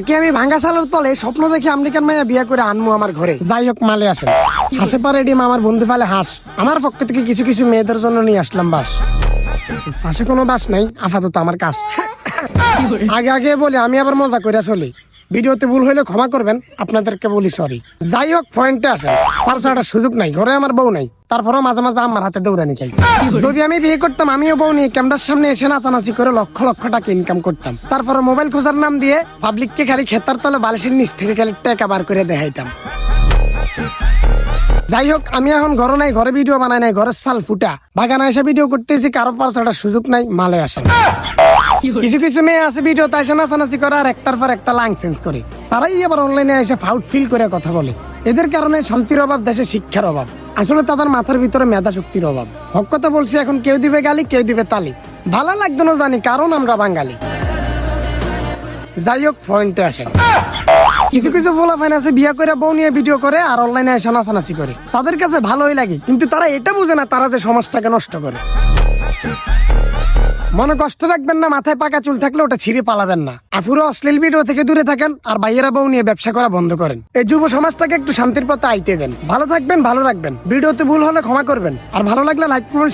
থাকি আমি ভাঙ্গা চালের তলে, স্বপ্ন দেখি আমেরিকান মাইয়া বিয়ে করে আনমু আমার ঘরে। যাই হোক, মালে আসেন। হাসে পারে ডিম আমার বন্ধু ফালে হাঁস। আমার পক্ষ থেকে কিছু কিছু মেয়েদের জন্য নিয়ে আসলাম বাস। পাশে কোনো বাস নাই, আপাতত আমার কাজ। আগে আগে বলি, আমি আবার মজা করে চলি। ভিডিওতে ভুল হইলে ক্ষমা করবেন, আপনাদেরকে বলি সরি। যাই হোক, পয়েন্টে আসেন। পালসাটার সুযোগ নাই, ঘরে আমার বউ নাই, তারপরেও মাঝে মাঝে আমার হাতে দৌড়ানি চাই। যদি আমি বিয়ে করতাম, আমিও বউ নিয়ে ক্যামেরার সামনে এসে নাচানাচি করে লক্ষ লক্ষ টাকা ইনকাম করতাম। তারপরে মোবাইল খোঁজার নাম দিয়ে পাবলিককে খালি খেতার তলে বালিশের নিচ থেকে খালি টাকা বার করে দেখাইতাম। যাই হোক, আমি এখন ঘরে নাই, ঘরে ভিডিও বানাই নাই, ঘরের সাল ফুটা বাগানে এসে ভিডিও করতেছি। কারো পালসাটার সুযোগ নাই, মালে আসেন। কিছু কিছু মেয়ে আছে ভিডিও তাই নাচানাচি করে আর একটার পর একটা লাং চেঞ্জ করে। তারাই আবার অনলাইনে এসে ফাউট ফিল করে কথা বলে। এদের কারণে শান্তির অভাব, দেশে শিক্ষার অভাব। আসলে তাদের মাথার ভিতরে মেধা শক্তির অভাব। হক কথা বলছি, এখন কেউ দিবে গালি, কেউ দিবে তালি। ভালো লাগতো না জানি, কারণ আমরা বাঙালি। যাই হোক, পয়েন্টে আসেন। কিছু কিছু ফোলাফাইন আছে বিয়ে করে বউ নিয়ে ভিডিও করে আর অনলাইনে এসে নাচানাচি করে। তাদের কাছে ভালোই লাগে, কিন্তু তারা এটা বুঝে না তারা যে সমাজটাকে নষ্ট করে। মনে কষ্ট রাখবেন না, মাথায় পাকা চুল থাকলে ওটা ছিঁড়ে পালাবেন না। আর পুরো অশ্লীল ভিডিও থেকে দূরে থাকেন আর ভাইয়েরা বউ নিয়ে ব্যবসা করা বন্ধ করেন। এই যুব সমাজটাকে একটু শান্তির পথে আইতে দেন। ভালো থাকবেন, ভালো রাখবেন। ভিডিওতে ভুল হলে ক্ষমা করবেন। আর ভালো লাগলে লাইক করবেন।